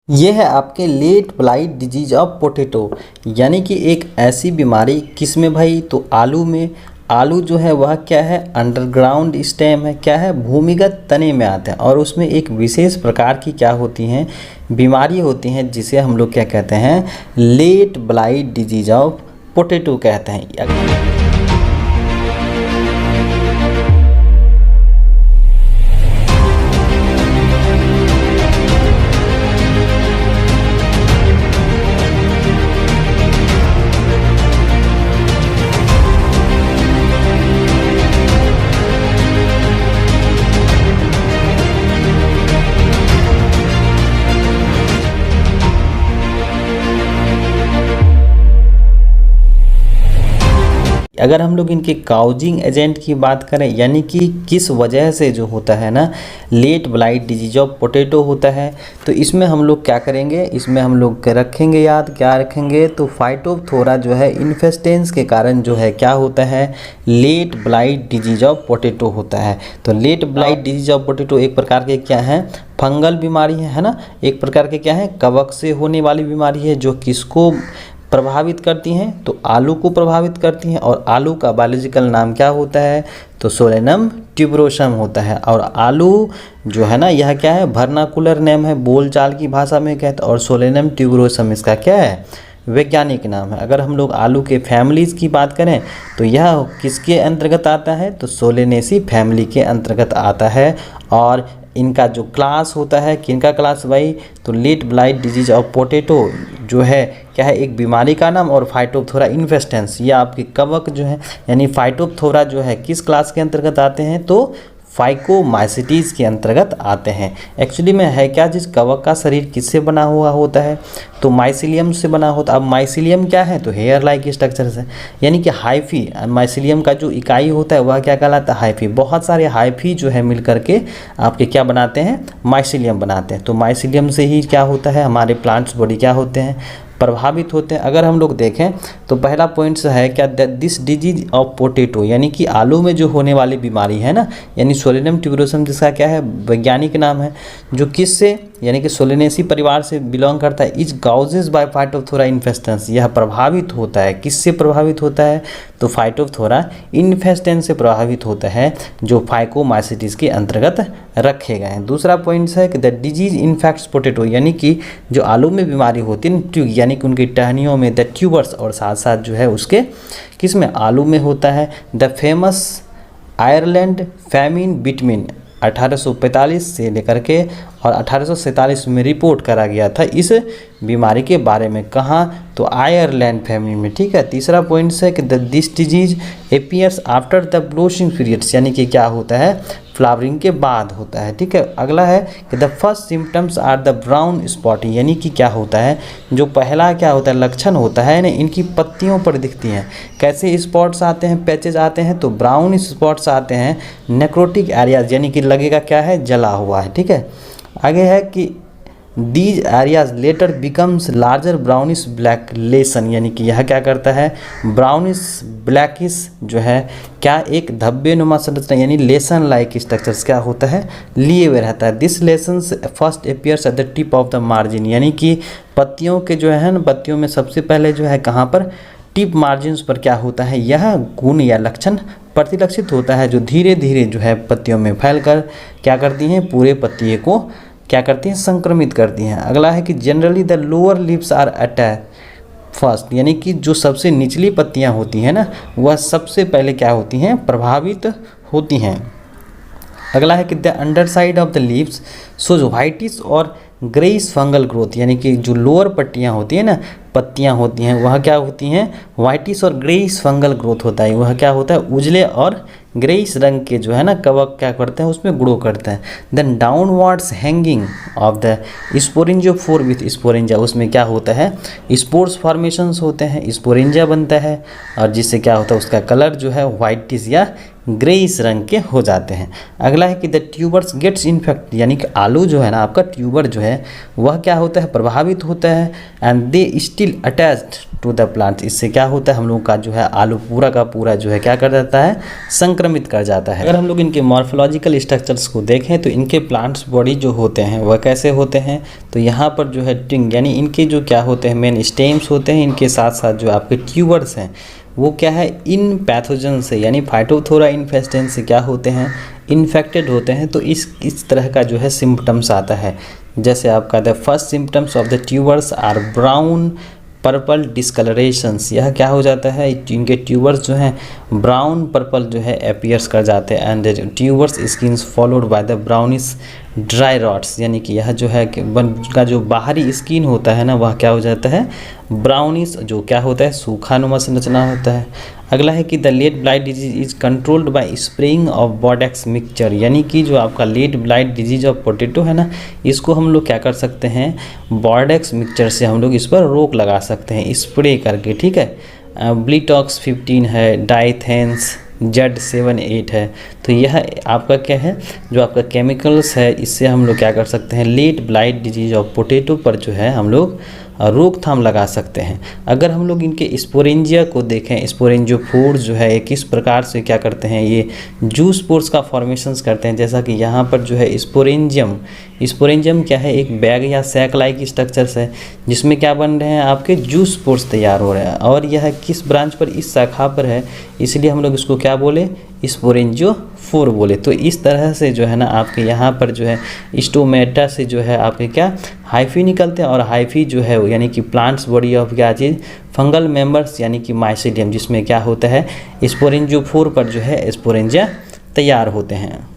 ये है आपके late blight disease of potato, यानी कि एक ऐसी बीमारी किसमें भाई, तो आलू में। आलू जो है वह क्या है, अंडरग्राउंड स्टेम है, क्या है, भूमिगत तने में आता है। और उसमें एक विशेष प्रकार की क्या होती हैं, बीमारी होती हैं, जिसे हम लोग क्या कहते हैं, late blight disease of potato कहते हैं। अगर हम लोग इनके काउजिंग एजेंट की बात करें, यानी कि किस वजह से जो होता है ना late blight disease of potato होता है, तो इसमें हम लोग क्या करेंगे, इसमें हम लोग रखेंगे याद, क्या रखेंगे, तो फाइटोप्थोरा जो है इन्फेस्टेंस के कारण जो है क्या होता है, late blight disease of potato होता है। तो late blight disease of potato एक प्रकार के क्या है, फंगल बीमारी है ना, एक प्रकार के क्या है, कवक से होने वाली बीमारी है, जो किसको प्रभावित करती हैं, तो आलू को प्रभावित करती हैं। और आलू का बायोलॉजिकल नाम क्या होता है, तो सोलेनम ट्यूबरोसम होता है। और आलू जो है ना यह क्या है, वर्नाकुलर नेम है, बोलचाल की भाषा में कहते हैं, और सोलेनम ट्यूबरोसम इसका क्या है, वैज्ञानिक नाम है। अगर हम लोग आलू के फैमिलीज़ की बात करें तो यह किसके अंतर्गत आता है, तो सोलेनेसी फैमिली के अंतर्गत आता है। और इनका जो क्लास होता है, किनका क्लास भाई, तो late blight disease of potato जो है क्या है, एक बीमारी का नाम। और फाइटोप्थोरा इन्फेस्टेंस, ये आपके कवक जो है यानी फाइटोप्थोरा जो है किस क्लास के अंतर्गत आते हैं, तो फाइकोमाइसिटीज़ के अंतर्गत आते हैं। एक्चुअली में है क्या, जिस कवक का शरीर किससे बना हुआ होता है, तो माइसिलियम से बना होता है। अब माइसिलियम क्या है, तो हेयर लाइक स्ट्रक्चर से, यानी कि हाइफी, माइसिलियम का जो इकाई होता है वह क्या कहलाता है, हाइफी। बहुत सारे हाइफी जो है मिल करके आपके क्या बनाते हैं, माइसिलियम बनाते हैं। तो माइसिलियम से ही क्या होता है, हमारे प्लांट्स बॉडी क्या होते हैं, प्रभावित होते हैं। अगर हम लोग देखें तो पहला पॉइंट है क्या, दिस डिजीज ऑफ पोटैटो, यानी कि आलू में जो होने वाली बीमारी है ना, यानी सोलेनम ट्यूबरोसम, जिसका क्या है वैज्ञानिक नाम है, जो किससे, यानी कि सोलेनेसी परिवार से बिलोंग करता है, is causes by phytophthora infestans, यह प्रभावित होता है, किससे प्रभावित होता है, तो फाइटोप्थोरा इन्फेस्टेंस से प्रभावित होता है, जो फाइकोमाइसिटीज के अंतर्गत रखे गए हैं। दूसरा पॉइंट है कि द डिजीज इन्फेक्ट्स पोटैटो, यानी कि जो आलू में बीमारी होती है, यानी कि उनकी टहनियों में द ट्यूबर्स, और साथ साथ जो है उसके किस में, आलू में होता है। The famous Ireland famine between 1845 से लेकर के और 1847 में रिपोर्ट करा गया था इस बीमारी के बारे में। कहाँ, तो आयरलैंड फैमिली में, ठीक है। तीसरा पॉइंट है कि this disease appears after the blossoming periods, यानी कि क्या होता है, फ्लावरिंग के बाद होता है, ठीक है। अगला है कि the first symptoms are the brown spotting, यानी कि क्या होता है, जो पहला क्या होता है लक्षण होता है ना, इनकी पत्तियों पर दिखती हैं। कैसे स्पॉट्स आते हैं, पैचेज आते हैं, तो ब्राउन स्पॉट्स आते हैं नेक्रोटिक एरियाज, यानी कि लगेगा क्या है, जला हुआ है, ठीक है। आगे है कि these areas later becomes larger brownish black lesion, यानी कि यह क्या करता है, ब्राउनिश ब्लैकिश जो है क्या, एक धब्बे नुमा संरचना, यानी लेसन लाइक स्ट्रक्चर्स क्या होता है, लिए हुए रहता है। This lessons first appears at the tip of the margin, यानी कि पत्तियों के जो है ना, पत्तियों में सबसे पहले जो है कहाँ पर, टिप मार्जिन पर क्या होता है, यह गुण या लक्षण प्रतिलक्षित होता है, जो धीरे धीरे जो है पत्तियों में फैलकर क्या करती हैं, पूरे पत्तियों को क्या करती हैं, संक्रमित करती हैं। अगला है कि generally the lower leaves are attack first, यानी कि जो सबसे निचली पत्तियां होती हैं ना, वह सबसे पहले क्या होती हैं, प्रभावित होती हैं। अगला है कि the under side of the leaves shows whitish और ग्रेइश फंगल ग्रोथ, यानी कि जो लोअर पत्तियां होती हैं ना, पत्तियां होती हैं वह क्या होती हैं, व्हाइटिश और ग्रेइश फंगल ग्रोथ होता है। वह क्या होता है, उजले और ग्रेइश रंग के जो है ना कवक क्या करते हैं, उसमें ग्रो करते हैं। Then downwards hanging of the sporangiophore with sporangia, उसमें क्या होता है, स्पोर्स फॉर्मेशंस होते हैं, स्पोरेंजा बनता है, और जिससे क्या होता है, उसका कलर जो है व्हाइटिश या ग्रेइश रंग के हो जाते हैं। अगला है कि द ट्यूबर्स गेट्स इन्फेक्ट, यानी कि आलू जो है ना आपका ट्यूबर जो है वह क्या होता है, प्रभावित होता है, and they stick still attached to the plant. इससे क्या होता है, हम लोग का जो है आलू पूरा का पूरा जो है क्या कर देता है, संक्रमित कर जाता है। अगर हम लोग इनके मॉर्फोलॉजिकल स्ट्रक्चर्स को देखें तो इनके प्लांट्स बॉडी जो होते हैं वह कैसे होते हैं, तो यहाँ पर जो है टिंग यानी इनके जो क्या होते हैं मेन स्टेम्स होते हैं, इनके साथ साथ जो आपके ट्यूबर्स हैं वो क्या है इन पैथोजन से यानी फाइटोथोरा इन्फेस्टेंस से क्या होते हैं, इन्फेक्टेड होते हैं। तो इस तरह का जो है सिम्टम्स आता है। जैसे आपका the first symptoms of the tubers are brown purple discolourations. यह क्या हो जाता है, इनके ट्यूबर्स जो हैं ब्राउन पर्पल जो है अपीयर्स कर जाते हैं। And tubers skins followed by the brownish dry rots, यानी कि यह जो है उनका जो बाहरी स्किन होता है ना वह क्या हो जाता है ब्राउनिश, जो क्या होता है सूखानुमा संरचना होता है। अगला है कि the late blight disease is controlled by spraying of Bordeaux mixture, यानी कि जो आपका late blight disease of potato है ना इसको हम लोग क्या कर सकते हैं, बॉडेक्स मिक्सचर से हम लोग इस पर रोक लगा सकते हैं स्प्रे करके, ठीक है। ब्लिटॉक्स 15 है, डाइथेंस Z78 है। तो यह आपका क्या है, जो आपका केमिकल्स है इससे हम लोग क्या कर सकते हैं, late blight disease of potato पर जो है हम लोग रोकथाम लगा सकते हैं। अगर हम लोग इनके स्पोरेंजिया को देखें, स्पोरेंजियोफोर्स जो है किस प्रकार से क्या करते हैं, ये जूस पोर्स का फॉर्मेशंस करते हैं। जैसा कि यहाँ पर जो है स्पोरेंजियम क्या है, एक बैग या सैक लाइक स्ट्रक्चर्स है जिसमें क्या बन रहे हैं, आपके जूस पोर्स तैयार हो रहे हैं। और यह किस ब्रांच पर, इस शाखा पर है, इसलिए हम लोग इसको क्या बोले, स्पोरेंजियोफोर बोले। तो इस तरह से जो है ना आपके यहाँ पर जो है स्टोमेटा से जो है आपके क्या हाइफी निकलते हैं, और हाइफी जो है यानी कि प्लांट्स बॉडी ऑफ क्या चीज़, फंगल मेंबर्स यानी कि माइसीडियम, जिसमें क्या होता है स्पोरेंजियोफोर पर जो है स्पोरेंजिया तैयार होते हैं।